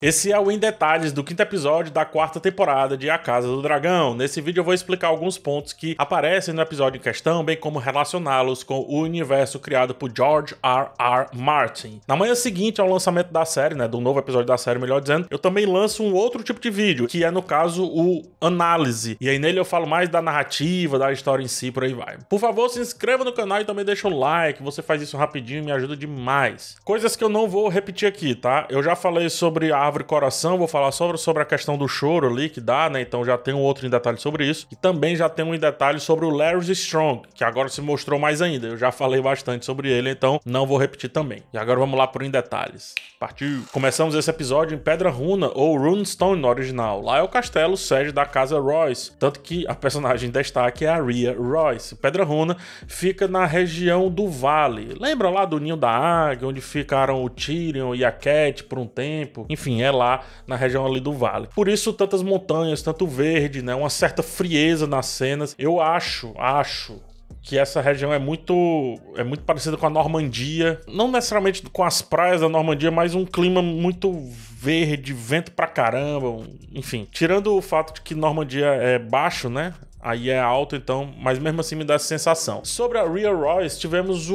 Esse é o Em Detalhes do quinto episódio da quarta temporada de A Casa do Dragão. Nesse vídeo eu vou explicar alguns pontos que aparecem no episódio em questão, bem como relacioná-los com o universo criado por George R.R. Martin. Na manhã seguinte ao lançamento da série, do novo episódio da série, melhor dizendo, eu também lanço um outro tipo de vídeo, que é, no caso, o Análise. E aí nele eu falo mais da narrativa, da história em si, por aí vai. Por favor, se inscreva no canal e também deixa o like, você faz isso rapidinho e me ajuda demais. Coisas que eu não vou repetir aqui, tá? Eu já falei sobre a Árvore Coração, vou falar sobre a questão do choro ali que dá, então já tem um outro em detalhe sobre isso. E também já tem um em detalhe sobre o Larry Strong, que agora se mostrou mais ainda. Eu já falei bastante sobre ele, então não vou repetir também. E agora vamos lá por em detalhes. Partiu! Começamos esse episódio em Pedra Runa, ou Runestone no original. Lá é o castelo sede da Casa Royce, tanto que a personagem em destaque é a Rhea Royce. Pedra Runa fica na região do Vale. Lembra lá do Ninho da Águia, onde ficaram o Tyrion e a Cat por um tempo? Enfim, é lá na região ali do vale. Por isso tantas montanhas, tanto verde, uma certa frieza nas cenas. Eu acho que essa região é muito parecida com a Normandia. Não necessariamente com as praias da Normandia, mas um clima muito verde, vento pra caramba. Enfim, tirando o fato de que Normandia é baixo, aí é alto, então, mas mesmo assim me dá essa sensação. Sobre a Rhea Royce, tivemos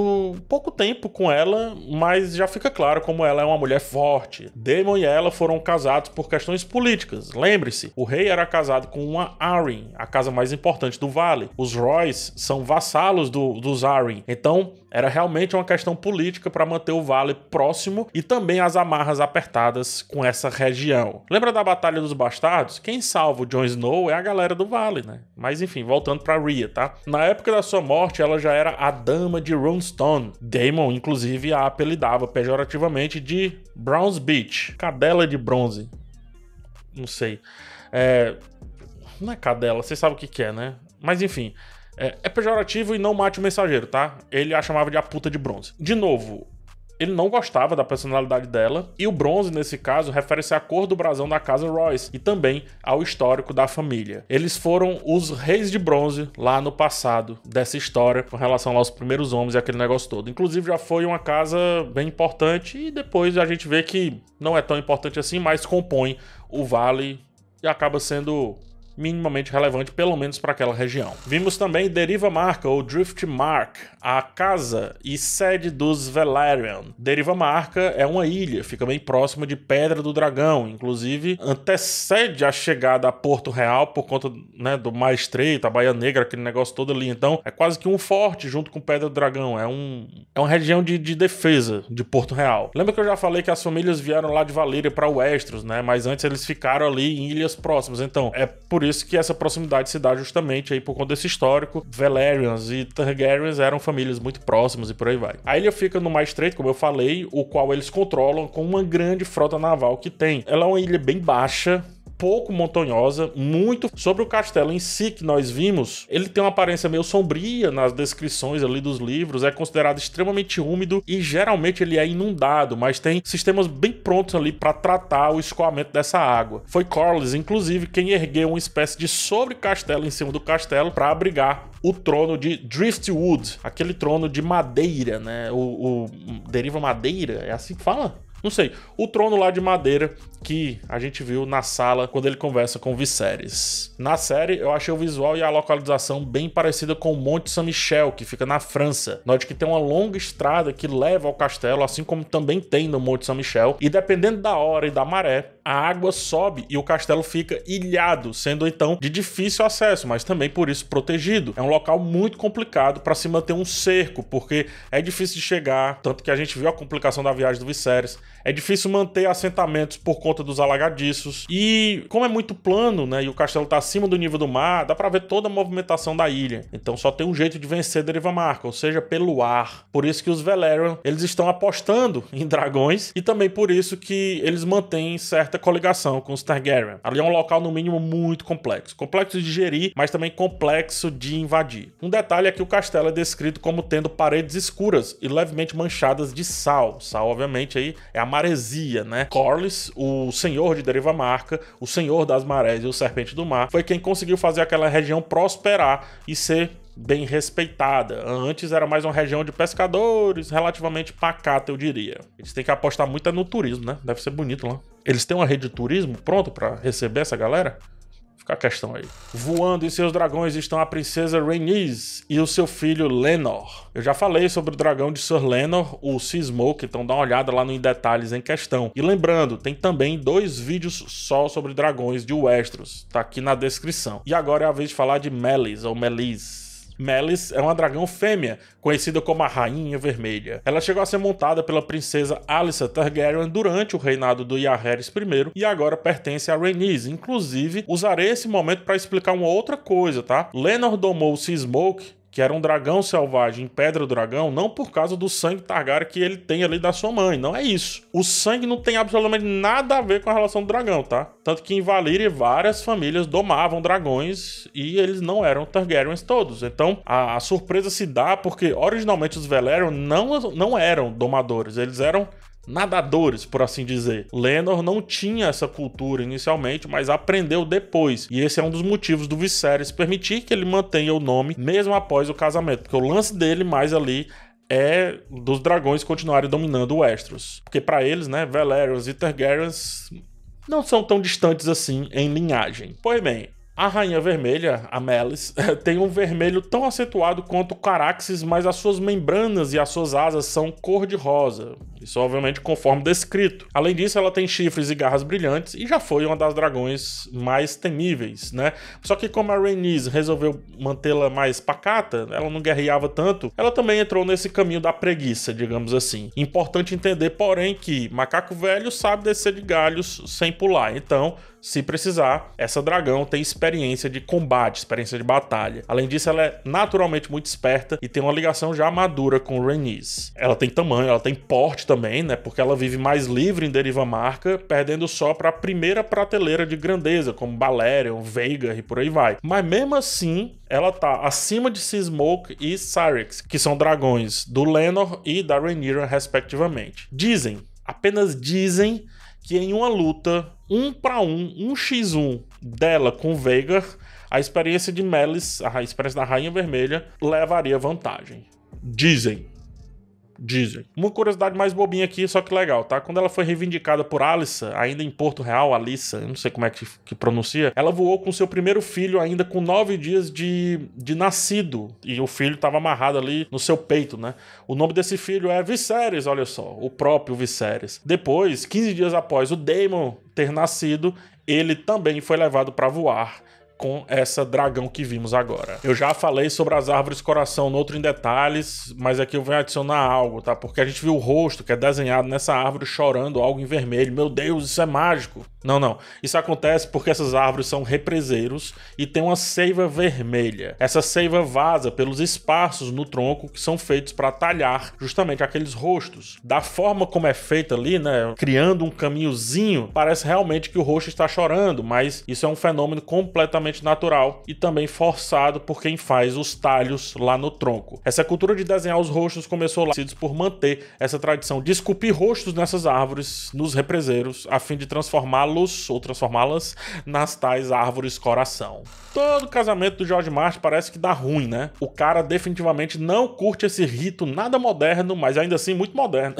pouco tempo com ela, mas já fica claro como ela é uma mulher forte. Daemon e ela foram casados por questões políticas. Lembre-se, o rei era casado com uma Arryn, a casa mais importante do vale. Os Royce são vassalos dos Arryn, então era realmente uma questão política para manter o vale próximo e também as amarras apertadas com essa região. Lembra da Batalha dos Bastardos? Quem salva o Jon Snow é a galera do vale, Mas enfim, voltando pra Rhea, tá? Na época da sua morte, ela já era a Dama de Runestone. Daemon, inclusive, a apelidava pejorativamente de Bronze Bitch. Cadela de bronze. Não sei. Não é cadela, vocês sabem o que é, Mas enfim, é pejorativo e não mate o mensageiro, tá? Ele a chamava de a puta de bronze. De novo, ele não gostava da personalidade dela, e o bronze, nesse caso, refere-se à cor do brasão da Casa Royce e também ao histórico da família. Eles foram os reis de bronze lá no passado dessa história, com relação aos primeiros homens e aquele negócio todo. Inclusive, já foi uma casa bem importante, e depois a gente vê que não é tão importante assim, mas compõe o vale e acaba sendo minimamente relevante, pelo menos para aquela região. Vimos também Deriva Marca, ou Driftmark, a casa e sede dos Velaryon. Deriva Marca é uma ilha, fica bem próxima de Pedra do Dragão, inclusive antecede a chegada a Porto Real por conta do Mar Estreito, a Baía Negra, aquele negócio todo ali. Então é quase que um forte junto com Pedra do Dragão, é uma região de defesa de Porto Real. Lembra que eu já falei que as famílias vieram lá de Valyria para Westeros, mas antes eles ficaram ali em ilhas próximas, então é por isso que essa proximidade se dá justamente aí por conta desse histórico. Velaryons e Targaryens eram famílias muito próximas e por aí vai. A ilha fica no Mar Estreito, como eu falei, o qual eles controlam com uma grande frota naval que tem. Ela é uma ilha bem baixa, pouco montanhosa, muito sobre o castelo em si que nós vimos. Ele tem uma aparência meio sombria nas descrições ali dos livros, é considerado extremamente úmido e geralmente ele é inundado, mas tem sistemas bem prontos ali para tratar o escoamento dessa água. Foi Corlys, inclusive, quem ergueu uma espécie de sobrecastelo em cima do castelo para abrigar o trono de Driftwood, aquele trono de madeira, o Deriva Madeira, é assim que fala? Não sei, o trono lá de madeira que a gente viu na sala quando ele conversa com o Viserys. Na série, eu achei o visual e a localização bem parecida com o Monte Saint-Michel, que fica na França. Note que tem uma longa estrada que leva ao castelo, assim como também tem no Monte Saint-Michel, e dependendo da hora e da maré, a água sobe e o castelo fica ilhado, sendo então de difícil acesso, mas também por isso protegido. É um local muito complicado para se manter um cerco, porque é difícil de chegar, tanto que a gente viu a complicação da viagem do Viserys. É difícil manter assentamentos por conta dos alagadiços. E como é muito plano, e o castelo está acima do nível do mar, dá para ver toda a movimentação da ilha. Então só tem um jeito de vencer Deriva Marca, ou seja, pelo ar. Por isso que os Velaryon, eles estão apostando em dragões, e também por isso que eles mantêm certa coligação com os Targaryen. Ali é um local, no mínimo, muito complexo. Complexo de gerir, mas também complexo de invadir. Um detalhe é que o castelo é descrito como tendo paredes escuras e levemente manchadas de sal. Sal, obviamente, aí é a maresia, Corlys, o senhor de Deriva Marca, o senhor das marés e o serpente do mar, foi quem conseguiu fazer aquela região prosperar e ser bem respeitada. Antes era mais uma região de pescadores, relativamente pacata, eu diria. Eles têm que apostar muito no turismo, né? Deve ser bonito lá. Eles têm uma rede de turismo pronto pra receber essa galera? Fica a questão aí. Voando em seus dragões estão a princesa Rhaenys e o seu filho Laenor. Eu já falei sobre o dragão de Sir Laenor, o Seasmoke, então dá uma olhada lá no Em Detalhes em questão. E lembrando, tem também 2 vídeos só sobre dragões de Westeros, tá aqui na descrição. E agora é a vez de falar de Meleys, ou Meleys. Meleys é uma dragão fêmea, conhecida como a Rainha Vermelha. Ela chegou a ser montada pela princesa Alyssa Targaryen durante o reinado do Jaehaerys I e agora pertence a Rhaenys. Inclusive, usarei esse momento para explicar uma outra coisa, tá? Laenor domou o Seasmoke, que era um dragão selvagem em Pedra do Dragão, não por causa do sangue Targaryen que ele tem ali da sua mãe, não é isso. O sangue não tem absolutamente nada a ver com a relação do dragão, tá? Tanto que em Valyria várias famílias domavam dragões e eles não eram Targaryens todos. Então a surpresa se dá porque originalmente os Velaryon não eram domadores, eles eram nadadores, por assim dizer. Laenor não tinha essa cultura inicialmente, mas aprendeu depois. E esse é um dos motivos do Viserys permitir que ele mantenha o nome mesmo após o casamento, porque o lance dele mais ali é dos dragões continuarem dominando o Westeros. Porque para eles, né, Velaryons e Targaryens não são tão distantes assim em linhagem. Pois bem, a Rainha Vermelha, a Meleys, tem um vermelho tão acentuado quanto o Caraxes, mas as suas membranas e as suas asas são cor-de-rosa. Isso obviamente conforme descrito. Além disso, ela tem chifres e garras brilhantes e já foi uma das dragões mais temíveis, né? Só que como a Rhaenys resolveu mantê-la mais pacata, ela não guerreava tanto, ela também entrou nesse caminho da preguiça, digamos assim. Importante entender, porém, que macaco velho sabe descer de galhos sem pular. Então, se precisar, essa dragão tem experiência de combate, experiência de batalha. Além disso, ela é naturalmente muito esperta e tem uma ligação já madura com Rhaenys. Ela tem tamanho, ela tem porte também, né? Porque ela vive mais livre em Deriva Marca, perdendo só para a primeira prateleira de grandeza, como Balerion, Vhagar e por aí vai. Mas mesmo assim, ela tá acima de Seasmoke e Syrax, que são dragões do Laenor e da Rhaenyra, respectivamente. Dizem, apenas dizem, que em uma luta 1 para 1, 1x1 dela com Vhagar, a experiência de Meleys, a experiência da Rainha Vermelha, levaria vantagem. Dizem. Uma curiosidade mais bobinha aqui, só que legal, tá? Quando ela foi reivindicada por Alyssa, ainda em Porto Real, Alyssa, eu não sei como é que pronuncia, ela voou com seu primeiro filho ainda com 9 dias de nascido, e o filho estava amarrado ali no seu peito, né? O nome desse filho é Viserys, olha só, o próprio Viserys. Depois, 15 dias após o Daemon ter nascido, ele também foi levado para voar com essa dragão que vimos agora. Eu já falei sobre as árvores coração no outro Em Detalhes, mas aqui eu venho adicionar algo, tá? Porque a gente viu o rosto que é desenhado nessa árvore chorando algo em vermelho. Meu Deus, isso é mágico. Não. Isso acontece porque essas árvores são represeiros e tem uma seiva vermelha. Essa seiva vaza pelos espaços no tronco que são feitos para talhar justamente aqueles rostos. Da forma como é feita ali, né? Criando um caminhozinho, parece realmente que o rosto está chorando, mas isso é um fenômeno completamente natural e também forçado por quem faz os talhos lá no tronco. Essa cultura de desenhar os rostos começou lá por manter essa tradição de esculpir rostos nessas árvores, nos represeiros, a fim de transformá-los ou transformá-las nas tais árvores coração. Todo casamento do George Martin parece que dá ruim, né? O cara definitivamente não curte esse rito nada moderno, mas ainda assim muito moderno.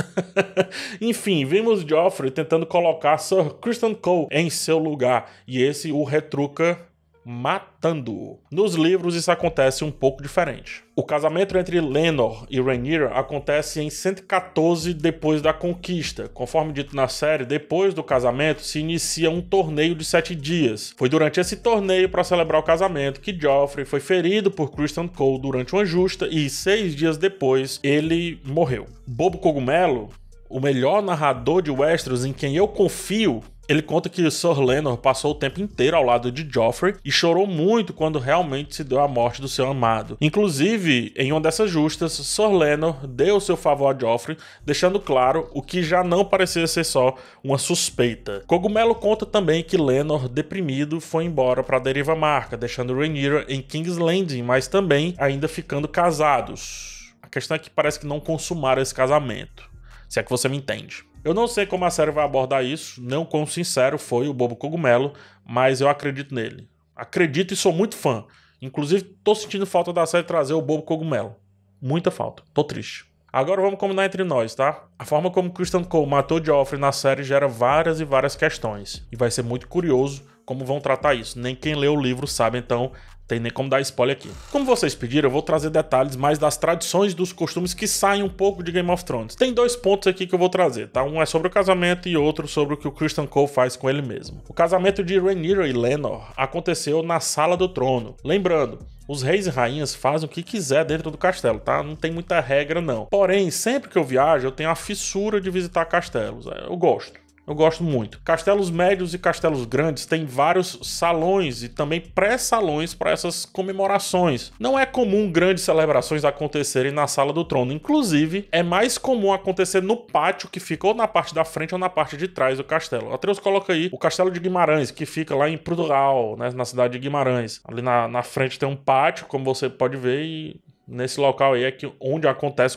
Enfim, vimos Joffrey tentando colocar Sir Criston Cole em seu lugar e esse o retruca matando-o. Nos livros isso acontece um pouco diferente. O casamento entre Laenor e Rhaenyra acontece em 114 depois da conquista. Conforme dito na série, depois do casamento se inicia um torneio de 7 dias. Foi durante esse torneio, para celebrar o casamento, que Joffrey foi ferido por Criston Cole durante uma justa e 6 dias depois ele morreu. Bobo Cogumelo, o melhor narrador de Westeros em quem eu confio, ele conta que Sir Laenor passou o tempo inteiro ao lado de Joffrey e chorou muito quando realmente se deu a morte do seu amado. Inclusive, em uma dessas justas, Sir Laenor deu seu favor a Joffrey, deixando claro o que já não parecia ser só uma suspeita. Cogumelo conta também que Laenor, deprimido, foi embora para a Deriva Marca, deixando Rhaenyra em King's Landing, mas também ainda ficando casados. A questão é que parece que não consumaram esse casamento, se é que você me entende. Eu não sei como a série vai abordar isso, não quão sincero foi o Bobo Cogumelo, mas eu acredito nele. Acredito e sou muito fã. Inclusive, tô sentindo falta da série trazer o Bobo Cogumelo. Muita falta. Tô triste. Agora vamos combinar entre nós, tá? A forma como Criston Cole matou Joffrey na série gera várias e várias questões. E vai ser muito curioso como vão tratar isso. Nem quem lê o livro sabe, então tem nem como dar spoiler aqui. Como vocês pediram, eu vou trazer detalhes mais das tradições e dos costumes que saem um pouco de Game of Thrones. Tem 2 pontos aqui que eu vou trazer, tá? Um é sobre o casamento e outro sobre o que o Criston Cole faz com ele mesmo. O casamento de Rhaenyra e Laenor aconteceu na Sala do Trono. Lembrando, os reis e rainhas fazem o que quiser dentro do castelo, tá? Não tem muita regra, não. Porém, sempre que eu viajo, eu tenho a fissura de visitar castelos. Eu gosto. Eu gosto muito. Castelos médios e castelos grandes têm vários salões e também pré-salões para essas comemorações. Não é comum grandes celebrações acontecerem na Sala do Trono. Inclusive, é mais comum acontecer no pátio que fica ou na parte da frente ou na parte de trás do castelo. O Atreus coloca aí o Castelo de Guimarães, que fica lá em Portugal, né, na cidade de Guimarães. Ali na frente tem um pátio, como você pode ver, e nesse local aí é onde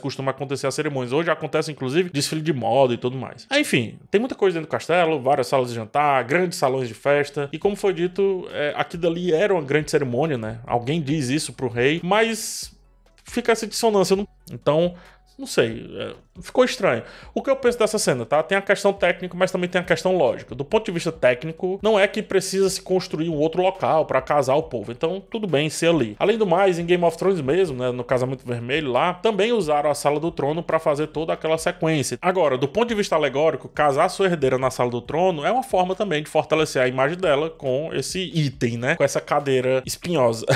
costuma acontecer as cerimônias. Hoje acontece, inclusive, desfile de moda e tudo mais. Enfim, tem muita coisa dentro do castelo, várias salas de jantar, grandes salões de festa. E como foi dito, aquilo dali era uma grande cerimônia, né? Alguém diz isso pro rei, mas fica essa dissonância. Então, não sei, ficou estranho. O que eu penso dessa cena, tá? Tem a questão técnica, mas também tem a questão lógica. Do ponto de vista técnico, não é que precisa se construir um outro local pra casar o povo. Então, tudo bem ser ali. Além do mais, em Game of Thrones mesmo, né, no Casamento Vermelho lá, também usaram a Sala do Trono pra fazer toda aquela sequência. Agora, do ponto de vista alegórico, casar sua herdeira na Sala do Trono é uma forma também de fortalecer a imagem dela com esse item, né? Com essa cadeira espinhosa.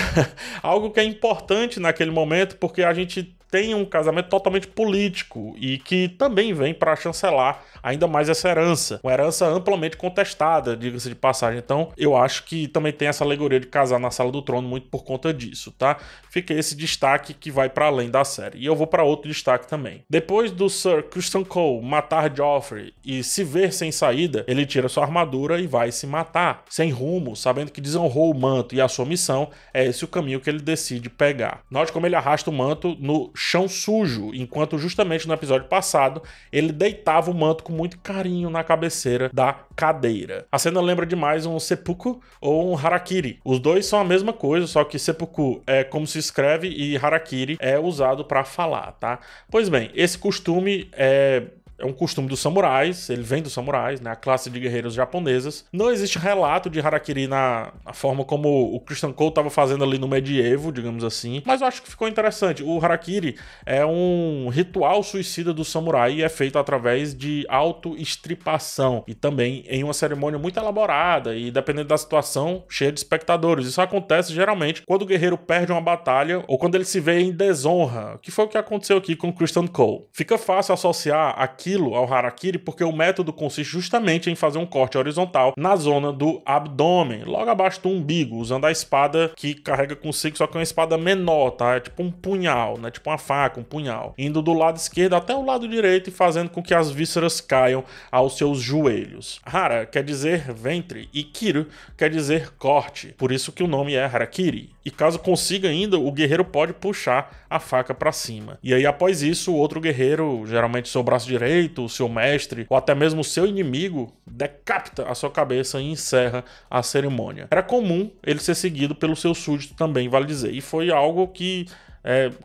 Algo que é importante naquele momento, porque a gente tem um casamento totalmente político e que também vem para chancelar ainda mais essa herança. Uma herança amplamente contestada, diga-se de passagem. Então, eu acho que também tem essa alegoria de casar na Sala do Trono muito por conta disso, tá? Fica esse destaque que vai para além da série. E eu vou para outro destaque também. Depois do Sir Criston Cole matar Joffrey e se ver sem saída, ele tira sua armadura e vai se matar, sem rumo, sabendo que desonrou o manto e a sua missão. É esse o caminho que ele decide pegar. Note como ele arrasta o manto no chão sujo, enquanto justamente no episódio passado ele deitava o manto com muito carinho na cabeceira da cadeira. A cena lembra demais um seppuku ou um harakiri. Os dois são a mesma coisa, só que seppuku é como se escreve e harakiri é usado para falar, tá? Pois bem, esse costume é um costume dos samurais, ele vem dos samurais, né, a classe de guerreiros japonesas. Não existe relato de harakiri na forma como o Criston Cole estava fazendo ali no medievo, digamos assim, mas eu acho que ficou interessante. O harakiri é um ritual suicida do samurai e é feito através de autoestripação e também em uma cerimônia muito elaborada e, dependendo da situação, cheia de espectadores. Isso acontece geralmente quando o guerreiro perde uma batalha ou quando ele se vê em desonra, que foi o que aconteceu aqui com Criston Cole. Fica fácil associar aquilo ao harakiri porque o método consiste justamente em fazer um corte horizontal na zona do abdômen, logo abaixo do umbigo, usando a espada que carrega consigo, só que é uma espada menor, tá? É tipo um punhal, né? Tipo uma faca, um punhal, indo do lado esquerdo até o lado direito e fazendo com que as vísceras caiam aos seus joelhos. Hara quer dizer ventre e kiri quer dizer corte, por isso que o nome é harakiri. E caso consiga ainda, o guerreiro pode puxar a faca para cima. E aí, após isso, o outro guerreiro, geralmente seu braço direito, o seu mestre, ou até mesmo o seu inimigo, decapita a sua cabeça e encerra a cerimônia. Era comum ele ser seguido pelo seu súdito também, vale dizer. E foi algo que,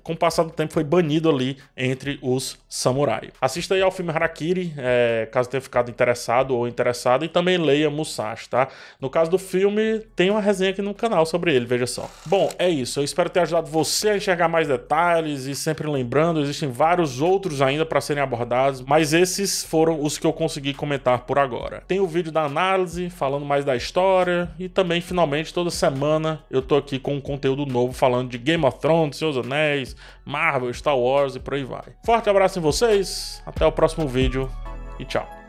com o passar do tempo, foi banido ali entre os samurai. Assista aí ao filme Harakiri, caso tenha ficado interessado ou interessada, e também leia Musashi, tá? No caso do filme, tem uma resenha aqui no canal sobre ele, veja só. Bom, é isso. Eu espero ter ajudado você a enxergar mais detalhes e sempre lembrando, existem vários outros ainda para serem abordados, mas esses foram os que eu consegui comentar por agora. Tem o vídeo da análise, falando mais da história, e também, finalmente, toda semana eu tô aqui com um conteúdo novo falando de Game of Thrones, Seus Anéis, Marvel, Star Wars e por aí vai. Forte abraço em vocês, até o próximo vídeo e tchau.